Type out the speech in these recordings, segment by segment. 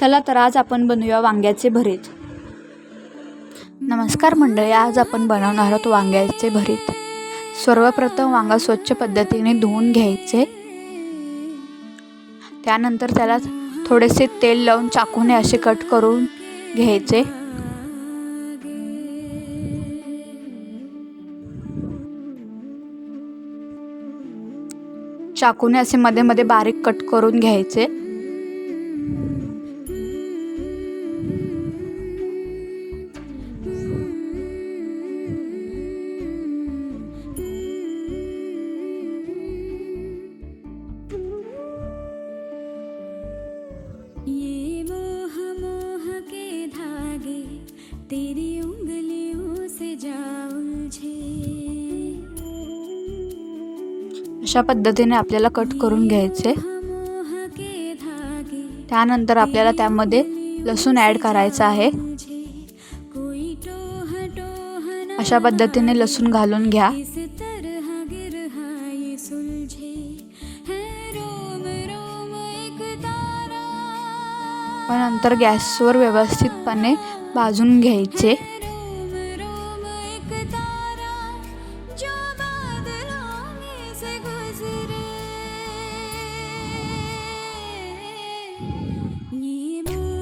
चला तर आज आपण बनवूया वांग्याचे भरीत। नमस्कार मंडळी, आज आपण बनवणार आहोत वांग्याचे भरीत। सर्वप्रथम वांगा स्वच्छ पद्धतीने धुवून घ्यायचे। त्यानंतर त्याला थोडेसे तेल लावून चाकूने असे कट करून घ्यायचे। चाकूने असे मध्ये मध्ये बारीक कट करून घ्यायचे। ये मोह मोह के धागे तेरी उंगलियों से जा उलझे। अशा पद्धतीने आपल्याला कट करून घ्यायचे। त्यानंतर आपल्याला त्यामध्ये लसूण ॲड करायचा आहे। अशा पद्धतीने लसूण घालून घ्या। व नंतर गॅसवर व्यवस्थितपणे भाजून घ्यायचे।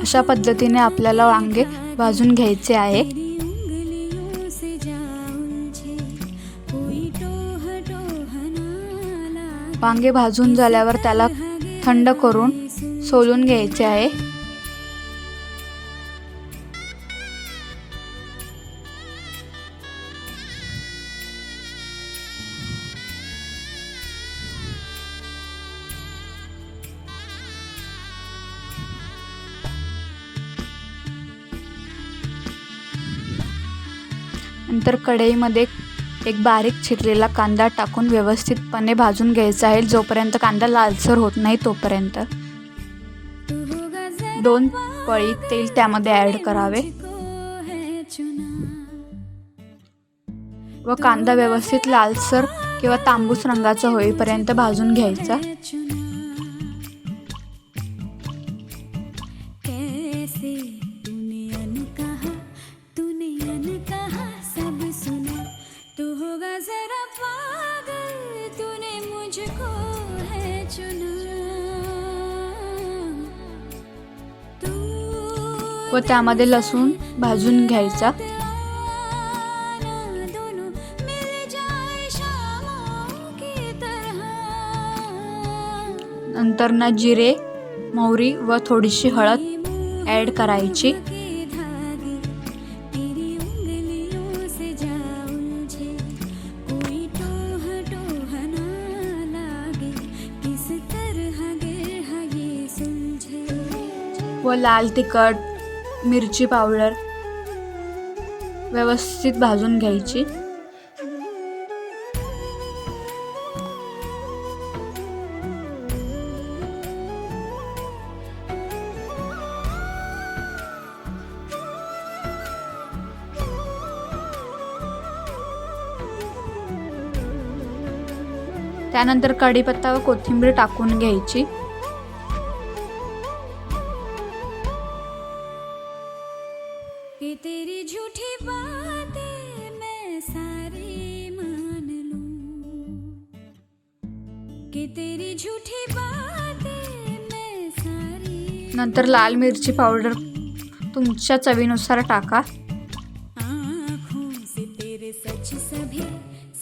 अशा पद्धतीने आपल्याला वांगे भाजून घ्यायचे आहे। वांगे भाजून झाल्यावर त्याला थंड करून सोलून घ्यायचे आहे। नंतर कढईमध्ये एक बारीक चिरलेला कांदा टाकून व्यवस्थितपणे भाजून घ्यायचा आहे, जोपर्यंत कांदा लालसर होत नाही तोपर्यंत। 2 पळी तेल त्यामध्ये ॲड करावे व कांदा व्यवस्थित लालसर किंवा तांबूस रंगाचा होईपर्यंत भाजून घ्यायचा। व त्यामध्ये लसूण भाजून घ्यायचा। नंतर जिरे, मोहरी व थोडीशी हळद ॲड करायची। व लाल तिखट, मिरची पावडर व्यवस्थित भाजून घ्यायची। त्यानंतर कढीपत्ता व कोथिंबीर टाकून घ्यायची। कि तेरी झूठी बातें मैं सारी मान लूं, कि तेरी झूठी बातें मैं सारी। नंतर लाल मिरची पावडर तुमच्या चवीनुसार टाका। आँखों से तेरे सच सभी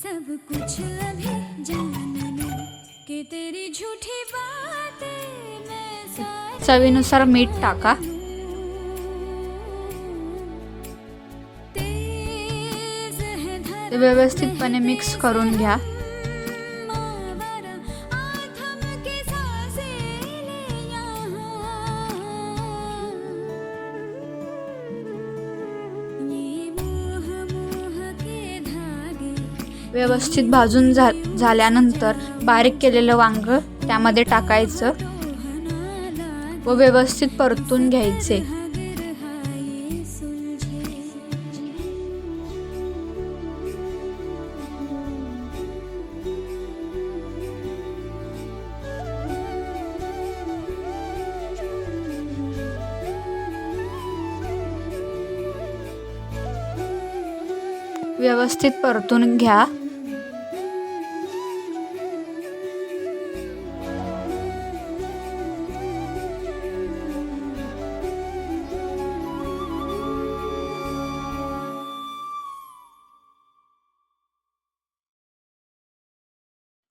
सब कुछ अभी जान लूं, कि तेरी झूठी बातें मैं सारी। चवीनुसार मीठ टाका। ते व्यवस्थितपणे मिक्स करून घ्या। व्यवस्थित भाजून झाल्यानंतर बारीक केलेलं वांग त्यामध्ये टाकायचं व व्यवस्थित परतून घ्यायचे। व्यवस्थित परतून घ्या.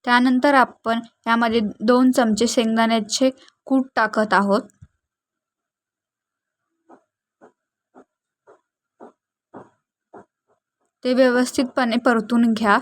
त्यानंतर आपण यामध्ये 2 चमचे शेंगदाण्याचे कूट टाकत आहोत. ते व्यवस्थितपणे परतून घ्या.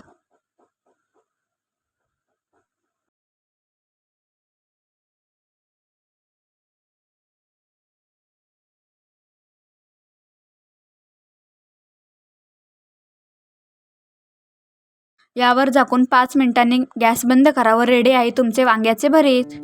यावर झाकून 5 मिनिटांनी गॅस बंद करा व रेडी आहे तुमचे वांग्याचे भरीत.